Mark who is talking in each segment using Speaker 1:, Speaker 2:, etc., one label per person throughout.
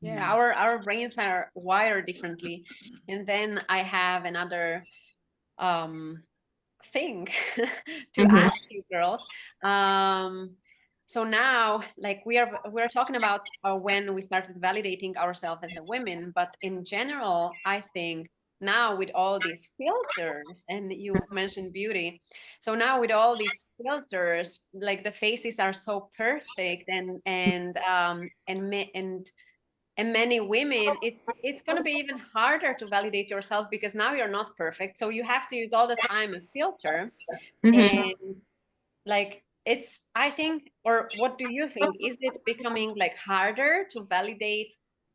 Speaker 1: Yeah, our brains are wired differently. And then I have another thing to ask you girls. So now, like we're talking about when we started validating ourselves as a women, but in general, I think now with all these filters, and you mentioned beauty, so now with all these filters, like the faces are so perfect, and many women, it's going to be even harder to validate yourself because now you're not perfect, so you have to use all the time a filter. And like it's, I think, or what do you think, is it becoming like harder to validate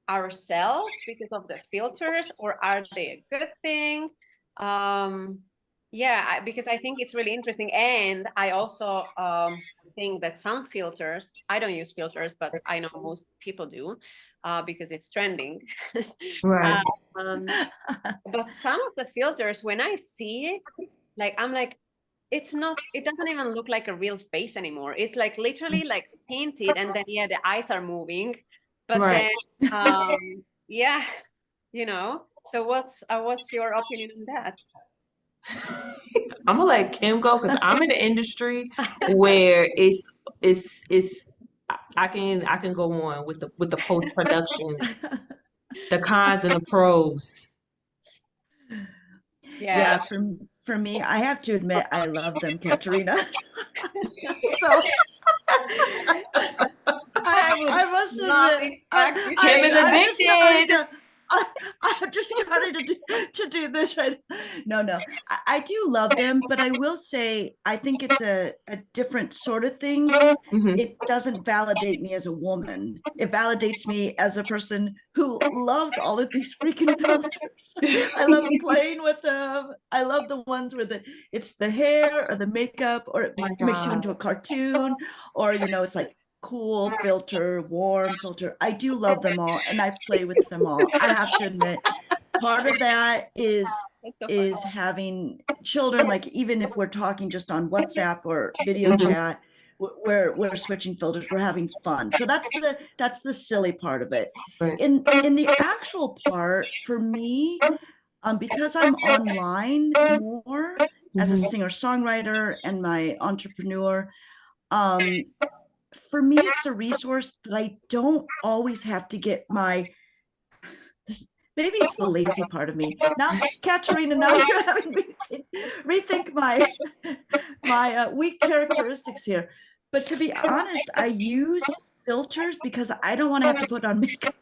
Speaker 1: ourselves because of the filters, or are they a good thing? Yeah, because I think it's really interesting. And I also think that some filters, I don't use filters, but I know most people do, because it's trending.
Speaker 2: Right.
Speaker 1: But some of the filters, when I see it, like I'm like, it's not, it doesn't even look like a real face anymore. It's like literally like painted, and then yeah, the eyes are moving. But
Speaker 2: Right.
Speaker 1: then yeah, So what's your opinion on that?
Speaker 2: I'm gonna let Kim go because I'm in the industry where it's I can go on with the post production, the cons and the pros.
Speaker 1: Yeah.
Speaker 3: Yeah, for me, I have to admit I love them, Katerina. So
Speaker 1: I would
Speaker 3: I must
Speaker 1: not
Speaker 3: admit,
Speaker 1: expect you
Speaker 2: Kim
Speaker 1: say
Speaker 2: is
Speaker 1: that.
Speaker 3: I'm just starting
Speaker 2: addicted.
Speaker 3: to. I'm just starting to do this right. No, I do love them, but I will say I think it's a different sort of thing.
Speaker 2: Hmm.
Speaker 3: It doesn't validate me as a woman. It validates me as a person who loves all of these freaking filters. I love playing with them. I love the ones where it's the hair or the makeup, or it
Speaker 2: My
Speaker 3: makes you
Speaker 2: God.
Speaker 3: into a cartoon, or it's like cool filter, warm filter. I do love them all, and I play with them all. I have to admit, part of that
Speaker 1: That's so funny.
Speaker 3: is having children. Like even if we're talking just on WhatsApp or video
Speaker 2: Hmm.
Speaker 3: chat, we're switching filters. We're having fun. So that's the silly part of it.
Speaker 2: Right.
Speaker 3: In the actual part for me, because I'm online more as a
Speaker 2: Hmm.
Speaker 3: singer songwriter and my entrepreneur, um, for me, it's a resource that I don't always have to get this. Maybe it's the lazy part of me. Now, Katerina, now you're having me rethink my weak characteristics here. But to be honest, I use filters because I don't want to have to put on makeup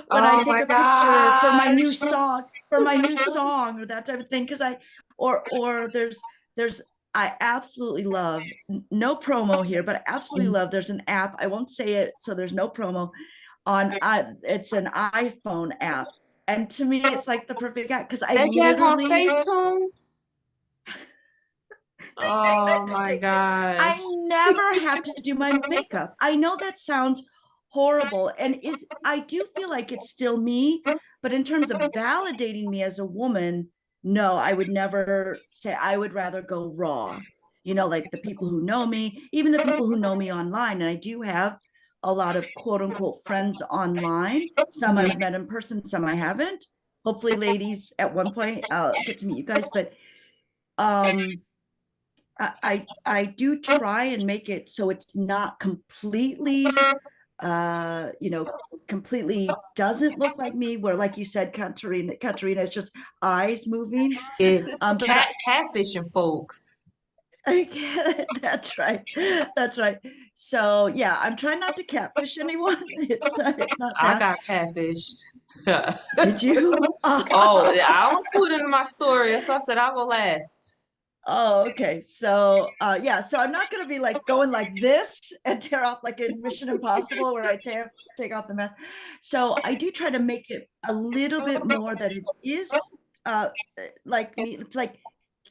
Speaker 3: when I
Speaker 2: Oh
Speaker 3: take
Speaker 2: my
Speaker 3: a picture
Speaker 2: gosh.
Speaker 3: for my new song or that type of thing. Because or there's I absolutely love, no promo here, but I absolutely love, there's an app, I won't say it so there's no promo on, it's an iPhone app, and to me it's like the perfect app because I
Speaker 2: That daggone
Speaker 3: literally
Speaker 2: Facetune. Oh my gosh.
Speaker 3: I never have to do my makeup. I know that sounds horrible, and is I do feel like it's still me, but in terms of validating me as a woman, no, I would never say. I would rather go raw. Like the people who know me, even the people who know me online, and I do have a lot of quote unquote friends online. Some
Speaker 2: Mhm.
Speaker 3: I've met in person, some I haven't. Hopefully, ladies, at one point I'll get to meet you guys, but um I do try and make it so it's not completely completely doesn't look like me, where like you said, Katerina is just eyes moving.
Speaker 2: It's
Speaker 3: But
Speaker 2: catfishing folks.
Speaker 3: that's right. That's right. So yeah, I'm trying not to catfish anyone. It's not
Speaker 2: I
Speaker 3: that.
Speaker 2: got catfished.
Speaker 3: Did you?
Speaker 2: Oh, I don't put it in my story. So I said I will last.
Speaker 3: Oh, okay. So, yeah. So I'm not going to be like going like this and tear off like in Mission Impossible where I take off the mask. So I do try to make it a little bit more that it is like me. It's like,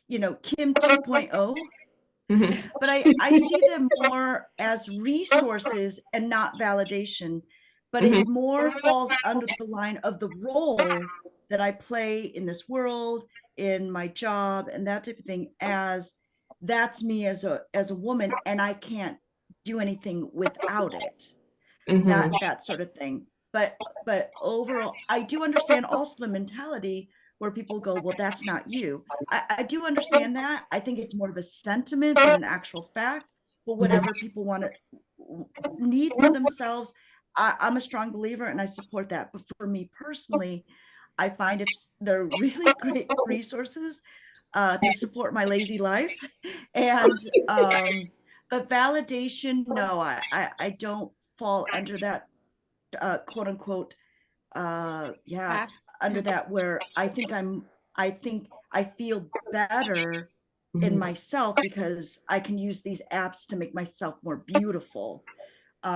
Speaker 3: Kim 2.0,
Speaker 2: Mhm.
Speaker 3: but I see them more as resources and not validation. But
Speaker 2: Mhm.
Speaker 3: it more falls under the line of the role that I play in this world, in my job, and that type of thing. As that's me as a woman, and I can't do anything without it.
Speaker 2: Mhm.
Speaker 3: That sort of thing. but overall, I do understand also the mentality where people go, well, that's not you. I do understand that. I think it's more of a sentiment than an actual fact. But whatever people want to need for themselves, I'm a strong believer and I support that. But for me personally, I find they're really great resources to support my lazy life. And but validation, no, I don't fall under that quote unquote yeah,
Speaker 1: Ah,
Speaker 3: under that where I think I feel better in
Speaker 2: Mhm.
Speaker 3: myself because I can use these apps to make myself more beautiful.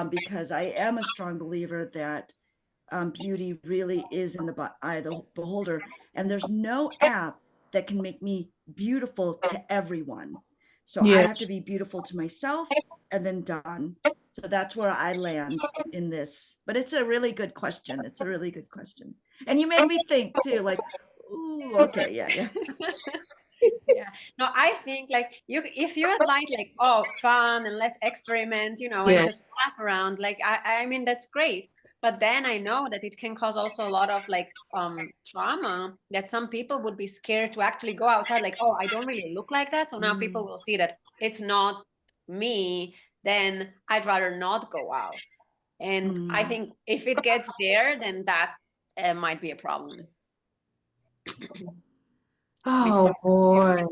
Speaker 3: Because I am a strong believer that beauty really is in the eye of the beholder, and there's no app that can make me beautiful to everyone. So I
Speaker 2: Yeah.
Speaker 3: have to be beautiful to myself and then done. So that's where I land in this. But it's a really good question. It's a really good question. And you made me think too, like, ooh, okay, yeah, yeah.
Speaker 1: yeah. No, I think like if you had like, oh, fun and let's experiment, and
Speaker 2: Yeah.
Speaker 1: just laugh around, like I mean that's great. But then I know that it can cause also a lot of like trauma, that some people would be scared to actually go outside, like, oh, I don't really look like that. So now people
Speaker 3: Mm,
Speaker 1: will see that it's not me, then I'd rather not go out. And I
Speaker 3: mm.
Speaker 1: think if it gets there, then that might be a problem.
Speaker 2: Oh
Speaker 1: Because
Speaker 2: boy.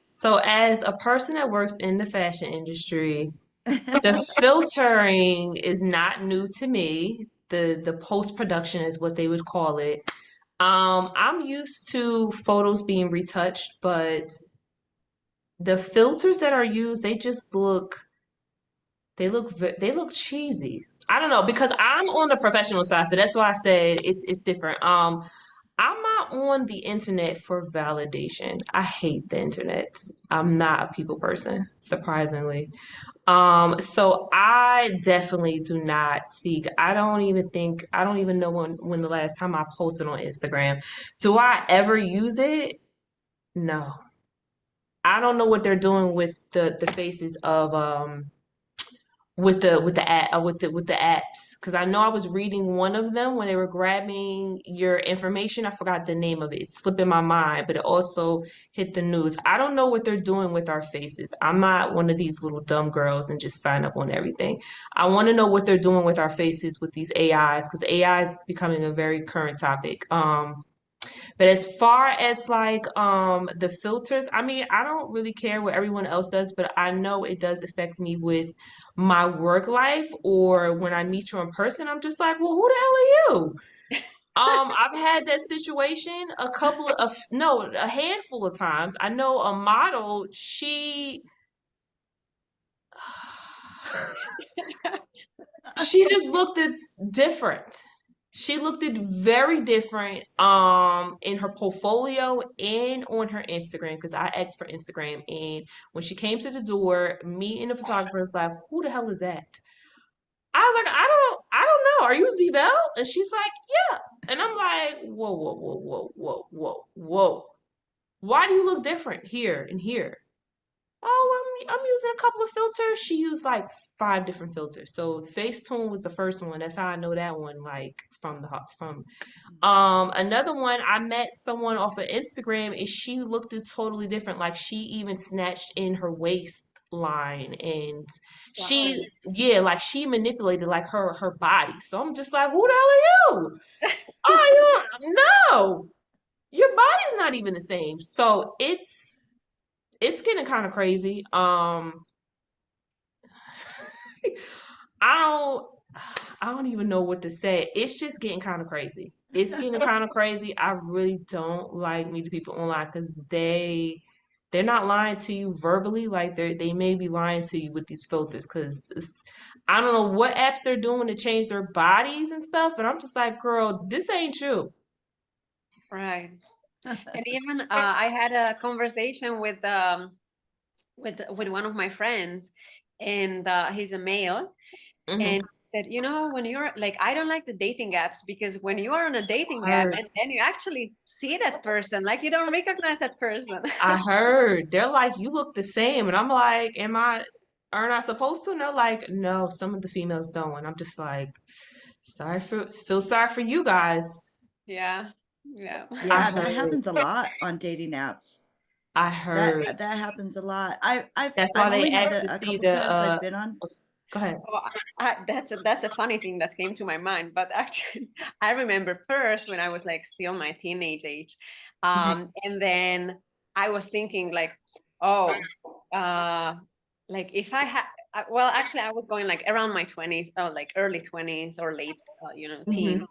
Speaker 2: So as a person that works in the fashion industry, the filtering is not new to me. The post production is what they would call it. I'm used to photos being retouched, but the filters that are used, they look cheesy. I don't know because I'm on the professional side, so that's why I said it's different. I'm not on the internet for validation. I hate the internet. I'm not a people person, surprisingly. So I definitely do not seek. I don't even know when the last time I posted on Instagram. Do I ever use it? No. I don't know what they're doing with the faces of with the apps because I know I was reading one of them when they were grabbing your information. I forgot the name of it. It's slipping my mind, but it also hit the news. I don't know what they're doing with our faces. I'm not one of these little dumb girls and just sign up on everything. I want to know what they're doing with our faces with these AIs because AI is becoming a very current topic. But as far as like the filters, I mean, I don't really care what everyone else does, but I know it does affect me with my work life or when I meet you in person, I'm just like, well, who the hell are you? I've had that situation no, a handful of times. I know a model, she just looked different. She looked it very different in her portfolio and on her Instagram because I asked for Instagram and when she came to the door, me and the photographer was like, who the hell is that? I was like, I don't know. Are you Zvel? And she's like, yeah. And I'm like, whoa, whoa, whoa, whoa, whoa, whoa, whoa. Why do you look different here and here? Oh, I'm using a couple of filters. She used like 5 different filters. So Facetune was the first one. That's how I know that one, like from another one. I met someone off of Instagram, and she looked it totally different. Like she even snatched in her waistline, and
Speaker 1: wow.
Speaker 2: yeah, like she manipulated like her body. So I'm just like, who the hell are you? Oh, you don't no. Your body's not even the same. So it's getting kind of crazy. I don't I don't even know what to say. It's just getting kind of crazy. It's getting kind of crazy. I really don't like meeting people online because they're not lying to you verbally. Like they may be lying to you with these filters because I don't know what apps they're doing to change their bodies and stuff. But I'm just like, girl, this ain't you.
Speaker 1: Right. And even I had a conversation with one of my friends, and he's a male,
Speaker 2: Hmm.
Speaker 1: and he said, when you're like, I don't like the dating apps because when you are on a dating app
Speaker 2: Heard.
Speaker 1: and then you actually see that person, like you don't recognize that person.
Speaker 2: I heard. They're like, you look the same, and I'm like, aren't I supposed to? And they're like, no, some of the females don't. And I'm just like. Feel sorry for you guys.
Speaker 1: Yeah. Yeah.
Speaker 2: I
Speaker 3: Yeah, that
Speaker 2: heard.
Speaker 3: happens a lot on dating apps.
Speaker 2: I
Speaker 3: That
Speaker 2: heard.
Speaker 3: that happens a lot.
Speaker 2: That's why
Speaker 3: I've
Speaker 2: they
Speaker 3: only had
Speaker 2: asked to
Speaker 3: a
Speaker 2: see
Speaker 3: couple
Speaker 2: the
Speaker 3: times I've been on.
Speaker 2: go ahead.
Speaker 1: Oh, that's a funny thing that came to my mind. But actually, I remember first when I was like still my teenage age, and then I was thinking like, oh, like if I had, well, actually, I was going like around my 20s, or like early 20s or late,
Speaker 2: Mm-hmm.
Speaker 1: teen.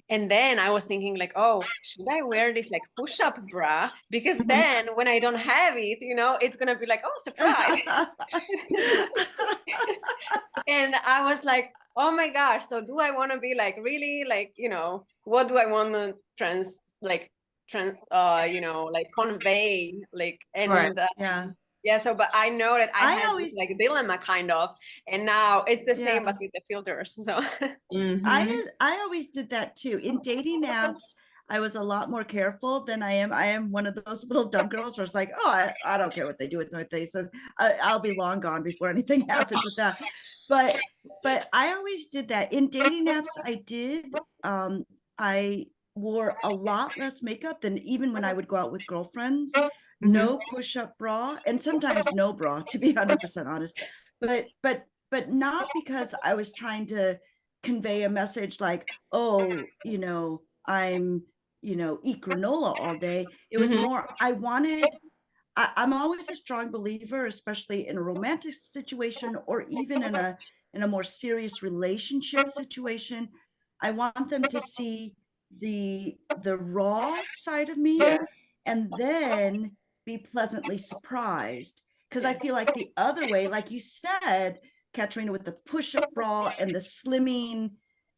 Speaker 1: And then I was thinking like, oh, should I wear this like push-up bra? Because
Speaker 2: Mm-hmm.
Speaker 1: then when I don't have it, it's gonna be like, oh, surprise. And I was like, oh my gosh, so do I want to be like really like, what do I want to like convey like
Speaker 2: Right.
Speaker 1: and
Speaker 3: Yeah.
Speaker 1: yeah, so but I know that I
Speaker 3: I
Speaker 1: had this
Speaker 3: always,
Speaker 1: like dilemma kind of, and now it's the same
Speaker 3: yeah.
Speaker 1: but with the filters. So
Speaker 2: Mm-hmm.
Speaker 3: I always did that too. In dating apps, I was a lot more careful than I am. I am one of those little dumb girls where it's like, oh, I don't care what they do with my face. So I'll be long gone before anything happens with that. But I always did that. In dating apps, I did. I wore a lot less makeup than even when I would go out with girlfriends.
Speaker 2: Mm-hmm.
Speaker 3: No push-up bra, and sometimes no bra, to be 100% honest. But not because I was trying to convey a message like, oh, I'm, eat granola all day. It was
Speaker 2: Mm-hmm.
Speaker 3: more, I'm always a strong believer, especially in a romantic situation or even in a more serious relationship situation. I want them to see the raw side of me
Speaker 2: Yeah.
Speaker 3: and then be pleasantly surprised. Because I
Speaker 1: yeah,
Speaker 3: feel like the other way, like you said, Katrina, with the push-up bra and the slimming,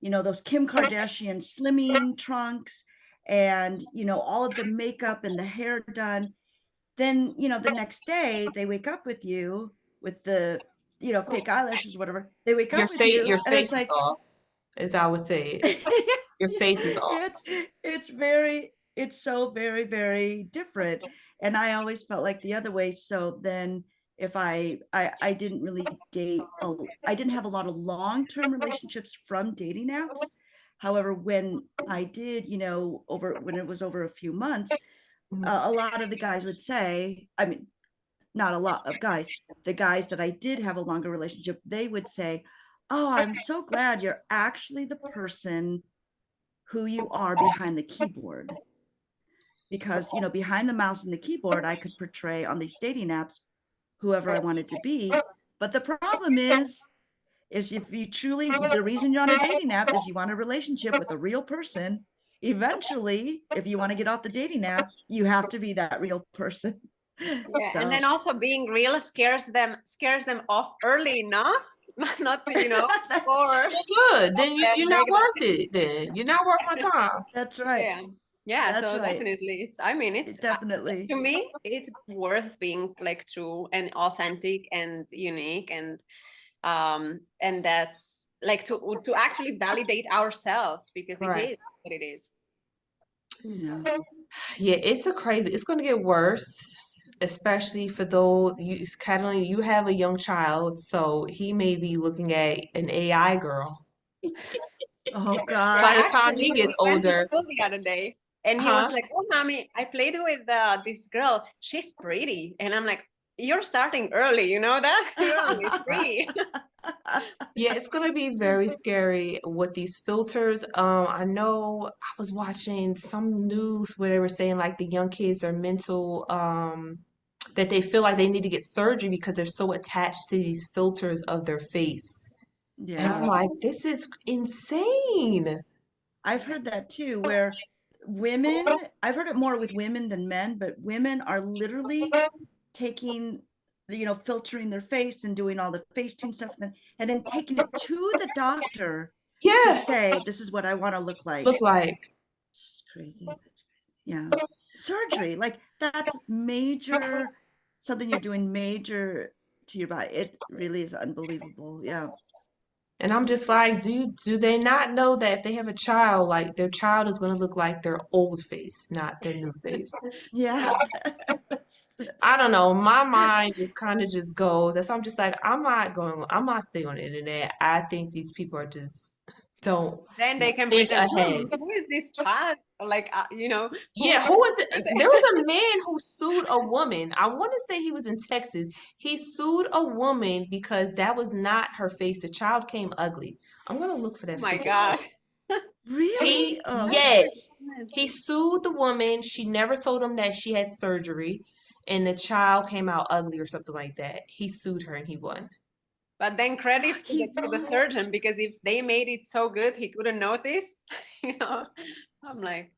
Speaker 3: those Kim Kardashian slimming trunks and, all of the makeup and the hair done, then the next day they wake up with you with the fake eyelashes, whatever. They wake up with
Speaker 2: Your
Speaker 3: you and it's
Speaker 2: face is
Speaker 3: like
Speaker 2: off, as I would say it. Your face is off.
Speaker 3: it's it's so very, very different. And I always felt like the other way. So then if I didn't really I didn't have a lot of long-term relationships from dating apps. However, when I did, over when it was over a few months,
Speaker 2: Mhm.
Speaker 3: a lot of the guys would say, I mean, not a lot of guys, the guys that I did have a longer relationship, they would say, oh, I'm so glad you're actually the person who you are behind the keyboard. Because, behind the mouse and the keyboard, I could portray on these dating apps whoever I wanted to be. But the problem is if you truly, the reason you're on a dating app is you want a relationship with a real person. Eventually, if you want to get off the dating app, you have to be that real person.
Speaker 1: yeah, and
Speaker 3: So
Speaker 1: then also being real scares them off early enough, not to or
Speaker 2: Well, good. Then you're not
Speaker 1: make
Speaker 2: worth it. Then you're not worth my time.
Speaker 3: that's right.
Speaker 1: yeah, yeah,
Speaker 3: That's
Speaker 1: so
Speaker 3: right.
Speaker 1: definitely it's, I mean, it's
Speaker 3: Definitely.
Speaker 1: to me it's worth being like true and authentic and unique, and that's like to actually validate ourselves, because it
Speaker 2: Right.
Speaker 1: is what it is.
Speaker 3: Yeah.
Speaker 2: Yeah, it's gonna get worse, especially for those you Catalina, you have a young child, so he may be looking at an AI girl
Speaker 3: Oh
Speaker 1: Yeah,
Speaker 2: by the
Speaker 3: God.
Speaker 2: time
Speaker 1: actually,
Speaker 2: he
Speaker 1: we
Speaker 2: gets
Speaker 1: went to
Speaker 2: older.
Speaker 1: school the other day, and he was
Speaker 2: Huh?
Speaker 1: like, "Oh, mommy, I played with this girl. She's pretty," and I'm like, "You're starting early, you know that? You're only 3."
Speaker 2: Yeah, it's gonna be very scary with these filters. I know I was watching some news where they were saying like the young kids are mental, that they feel like they need to get surgery because they're so attached to these filters of their face. And I'm
Speaker 3: Yeah.
Speaker 2: like, this is insane.
Speaker 3: I've heard that too, where I've heard it more with women than men, but women are literally taking, filtering their face and doing all the Facetune stuff, and then taking it to the doctor to
Speaker 2: Yeah,
Speaker 3: say, this is what I want to look
Speaker 2: look
Speaker 3: like.
Speaker 2: like.
Speaker 3: It's crazy. Yeah. Surgery, like that's major, something you're doing major to your body. It really is unbelievable. Yeah.
Speaker 2: And I'm just like, do they not know that if they have a child, like their child is gonna look like their old face, not their new face?
Speaker 3: Yeah.
Speaker 2: I
Speaker 3: That's
Speaker 2: don't
Speaker 3: true.
Speaker 2: know. My mind just kind of just goes. That's why I'm just like, I'm not staying on the internet. I think these people are just don't
Speaker 1: Then they can
Speaker 2: think
Speaker 1: pretend,
Speaker 2: ahead.
Speaker 1: who is this child? Like,
Speaker 2: Yeah, who was it? There was a man who sued a woman. I want to say he was in Texas. He sued a woman because that was not her face. The child came ugly. I'm gonna look for
Speaker 1: Oh
Speaker 2: that
Speaker 1: my
Speaker 2: freaking
Speaker 1: God.
Speaker 3: Really? Oh,
Speaker 2: yes.
Speaker 1: That's
Speaker 2: He sued the woman. She never told him that she had surgery, and the child came out ugly or something like that. He sued her and he won.
Speaker 1: But then credits to
Speaker 3: he
Speaker 1: the
Speaker 3: won.
Speaker 1: surgeon, because if they made it so good he couldn't notice, you know. I'm like,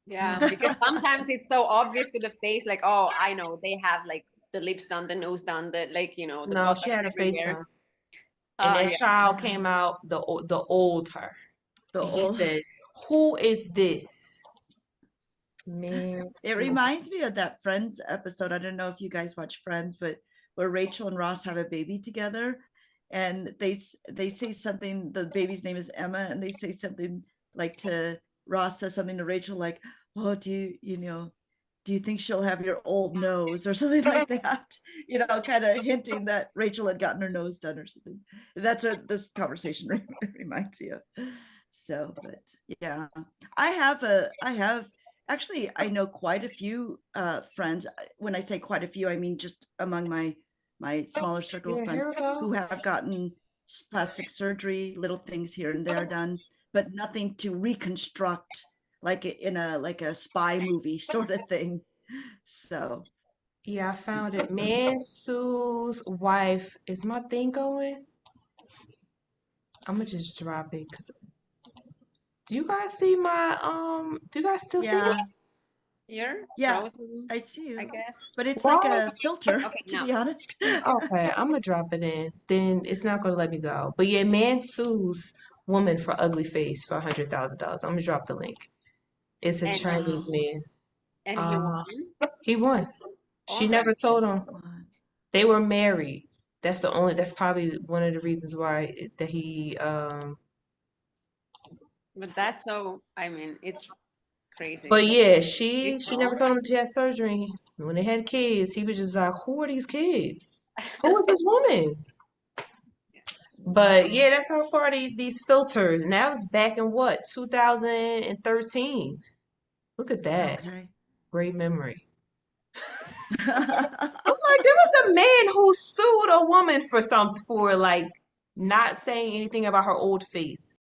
Speaker 1: yeah, because sometimes it's so obvious to the face, like, oh, I know they have like the lips done, the nose done, the the
Speaker 2: No, she
Speaker 1: buttocks
Speaker 2: had her face
Speaker 1: everywhere.
Speaker 2: done. And that
Speaker 1: Yeah.
Speaker 2: child
Speaker 3: Yeah,
Speaker 2: came out the old her.
Speaker 3: the
Speaker 2: And he
Speaker 3: old.
Speaker 2: said, "Who is this?" Man,
Speaker 3: It reminds me of that Friends episode. I don't know if you guys watch Friends, but where Rachel and Ross have a baby together, and they say something. The baby's name is Emma, and they say something like to Ross says something to Rachel like, "Oh, do you think she'll have your old nose or something like that?" Kind of hinting that Rachel had gotten her nose done or something. That's what this conversation reminds me of. So, but yeah, I have actually, I know quite a few friends. When I say quite a few, I mean just among my smaller circle of
Speaker 2: yeah,
Speaker 3: friends
Speaker 2: here we
Speaker 3: who
Speaker 2: go.
Speaker 3: have gotten plastic surgery, little things here and there done, but nothing to reconstruct like in a spy movie sort of thing. So
Speaker 2: Yeah, I found it. Man sues wife. Is my thing going? I'm gonna just drop it. Do you guys see my do you guys still see me?
Speaker 3: yeah,
Speaker 1: Here,
Speaker 3: yeah,
Speaker 1: frozen,
Speaker 3: I see
Speaker 1: I
Speaker 3: you,
Speaker 1: guess.
Speaker 3: but it's like
Speaker 2: Why?
Speaker 3: a filter,
Speaker 1: Okay,
Speaker 3: to
Speaker 1: now.
Speaker 3: be honest.
Speaker 2: Okay, I'm gonna drop it in. Then it's not gonna let me go. But yeah, man sues woman for ugly face for $100,000. I'm gonna drop the link. It's a
Speaker 1: and
Speaker 2: Chinese
Speaker 3: Wow.
Speaker 2: man.
Speaker 1: and he won.
Speaker 2: Uh, he won. She
Speaker 1: Oh,
Speaker 2: never told
Speaker 3: He
Speaker 2: him.
Speaker 3: won.
Speaker 2: They were married. That's probably one of the reasons why that he
Speaker 1: but that's so, I mean, it's crazy.
Speaker 2: but yeah,
Speaker 1: This
Speaker 2: she never
Speaker 1: long.
Speaker 2: told him she had surgery. When they had kids, he was just like, "Who are these kids? Who is this woman?" But
Speaker 3: Wow.
Speaker 2: yeah, that's how far these filters. And that was back in what, 2013. Look at that.
Speaker 3: Okay.
Speaker 2: Great memory. I'm like, there was a man who sued a woman for like not saying anything about her old face.